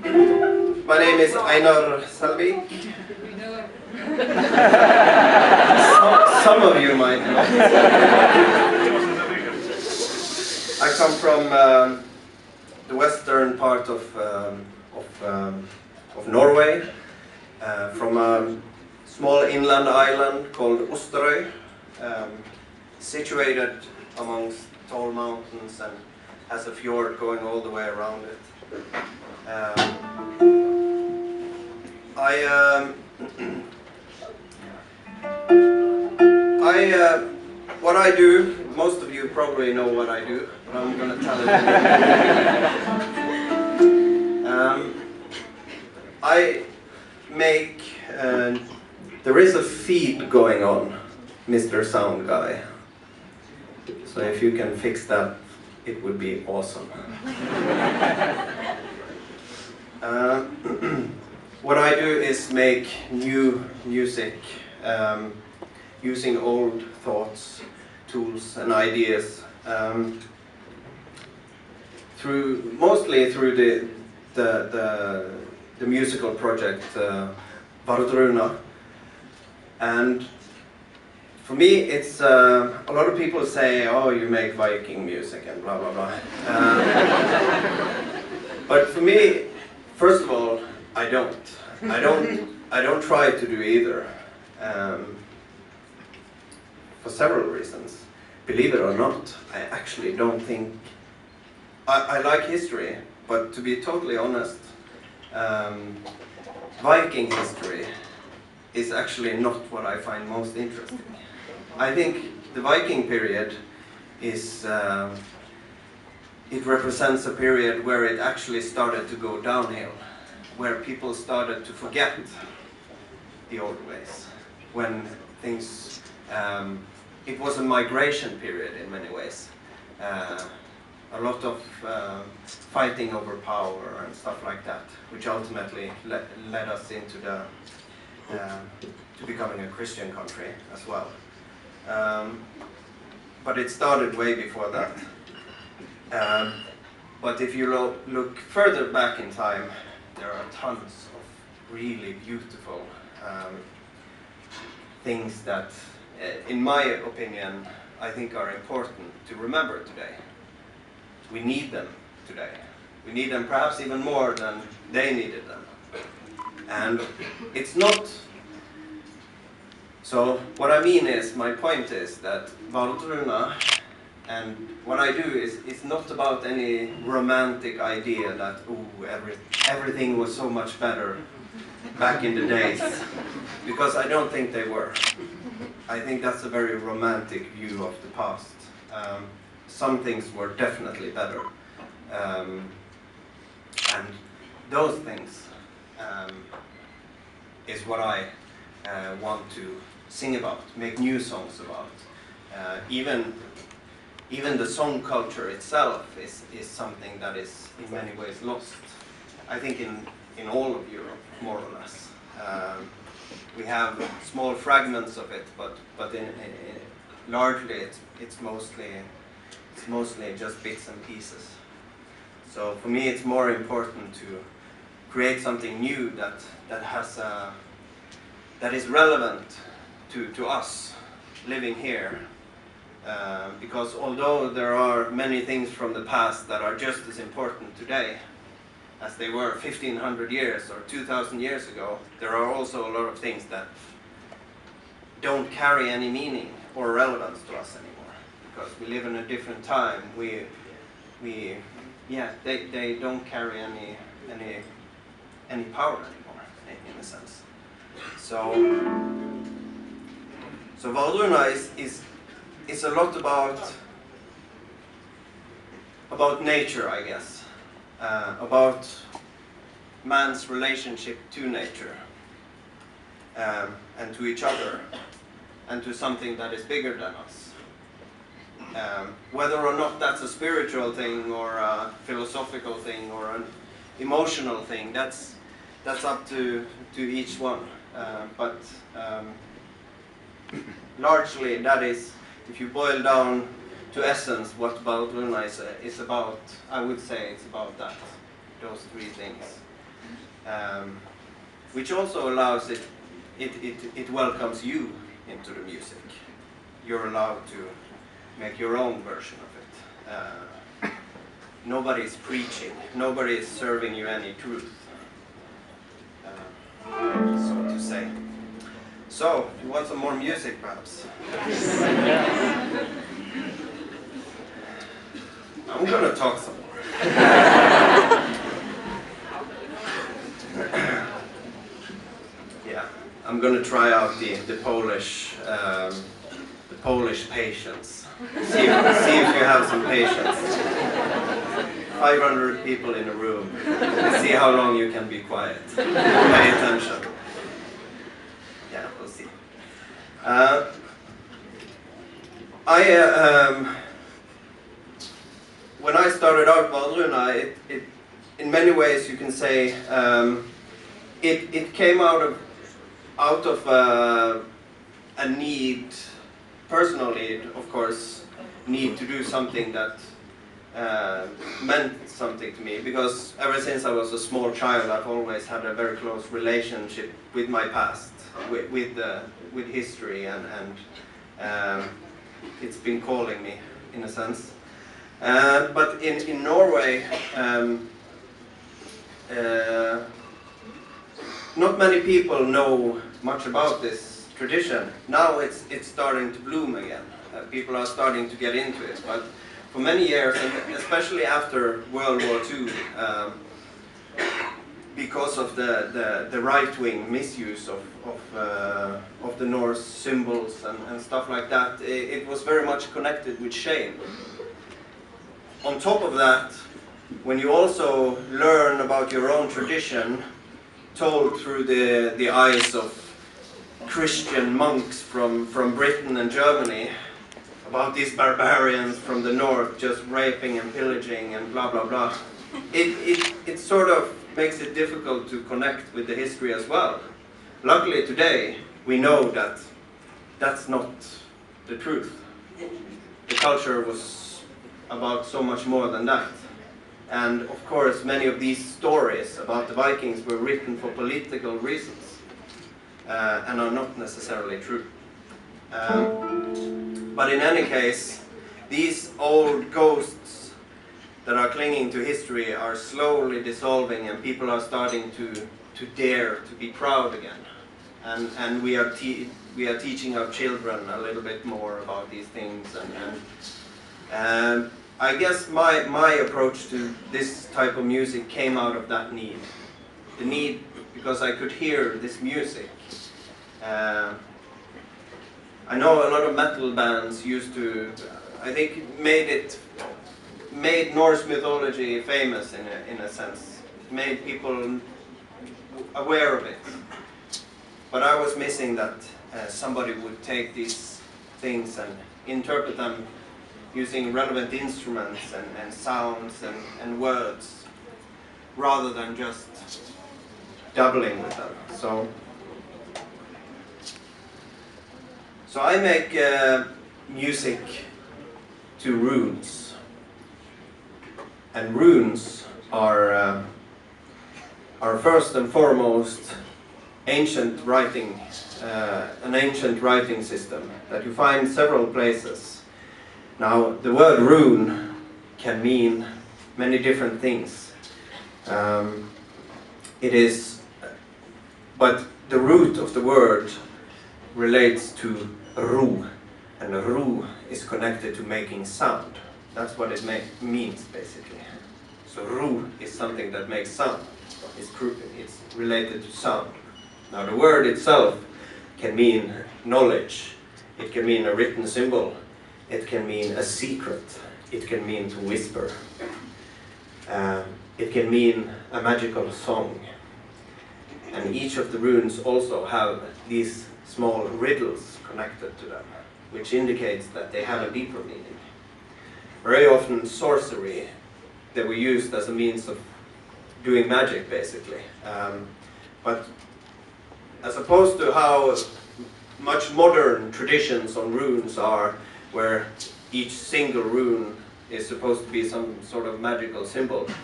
My name is Einar Selvik. Some of you might know. I come from the western part of Norway, from a small inland island called Osterøy, situated amongst tall mountains and has a fjord going all the way around it. What I do, most of you probably know what I do, but I'm going to tell it again. I make, there is a feed going on, Mr. Sound Guy. So if you can fix that, it would be awesome. What I do is make new music using old thoughts, tools and ideas, mostly through the musical project Vardruna. And for me, it's a lot of people say, "Oh, you make Viking music and blah blah blah." But for me, first of all, I don't try to do either. For several reasons. Believe it or not, I actually don't think... I like history, but to be totally honest, Viking history is actually not what I find most interesting. I think the Viking period is... it represents a period where it actually started to go downhill, where people started to forget the old ways, when things... it was a migration period in many ways. A lot of fighting over power and stuff like that, which ultimately led us into to becoming a Christian country as well. But it started way before that. But if you look further back in time, there are tons of really beautiful things that, in my opinion, I think are important to remember today. We need them today. We need them perhaps even more than they needed them. And it's not... So what I mean is, my point is that Vardruna, and what I do is, it's not about any romantic idea that, ooh, everything was so much better back in the days, because I don't think they were. I think that's a very romantic view of the past. Some things were definitely better. And those things is what I want to sing about, make new songs about. Even the song culture itself is something that is in many ways lost. I think in all of Europe, more or less. We have small fragments of it, but largely it's mostly just bits and pieces. So for me, it's more important to create something new that is relevant to us living here. Because although there are many things from the past that are just as important today as they were 1500 years or 2000 years ago, there are also a lot of things that don't carry any meaning or relevance to us anymore, because we live in a different time. They don't carry any power anymore, in a sense. So Vardruna is a lot about nature, I guess, about man's relationship to nature, and to each other, and to something that is bigger than us. Whether or not that's a spiritual thing, or a philosophical thing, or an emotional thing, that's up to each one. But largely, that is, if you boil down to essence what Vardruna is about, I would say it's about that, those three things. which also allows it welcomes you into the music. You're allowed to make your own version of it. Nobody's preaching, nobody is serving you any truth, so to say. So, you want some more music, perhaps? I'm gonna talk some more. Yeah, I'm gonna try out the Polish patience. See if you have some patience. 500 people in a room. See how long you can be quiet. Pay attention. Yeah, we'll see. When I started out Valdruna, in many ways you can say it came out of a need, personal need, of course, need to do something that meant something to me, because ever since I was a small child I've always had a very close relationship with my past, with history, and it's been calling me in a sense. But in Norway, not many people know much about this tradition. Now it's starting to bloom again. People are starting to get into it, but for many years, and especially after World War II, because of the right-wing misuse of the Norse symbols and stuff like that, it was very much connected with shame. On top of that, when you also learn about your own tradition, told through the eyes of Christian monks from Britain and Germany, about these barbarians from the north just raping and pillaging and blah blah blah, it sort of makes it difficult to connect with the history as well. Luckily today we know that that's not the truth. The culture was about so much more than that. And of course many of these stories about the Vikings were written for political reasons and are not necessarily true. But in any case, these old ghosts that are clinging to history are slowly dissolving, and people are starting to dare to be proud again. And we are teaching our children a little bit more about these things. And I guess my approach to this type of music came out of that need. The need because I could hear this music. I know a lot of metal bands used to, I think, made Norse mythology famous in a sense. It made people aware of it. But I was missing that somebody would take these things and interpret them using relevant instruments and sounds and words, rather than just doubling with them. So I make music to runes, and runes are first and foremost ancient writing, an ancient writing system that you find several places. Now the word rune can mean many different things. But the root of the word relates to ru, and ru is connected to making sound. That's what it means basically. So ru is something that makes sound. It's related to sound. Now the word itself can mean knowledge. It can mean a written symbol. It can mean a secret. It can mean to whisper. It can mean a magical song. And each of the runes also have these small riddles connected to them, which indicates that they have a deeper meaning. Very often sorcery, they were used as a means of doing magic basically. But as opposed to how much modern traditions on runes are, where each single rune is supposed to be some sort of magical symbol,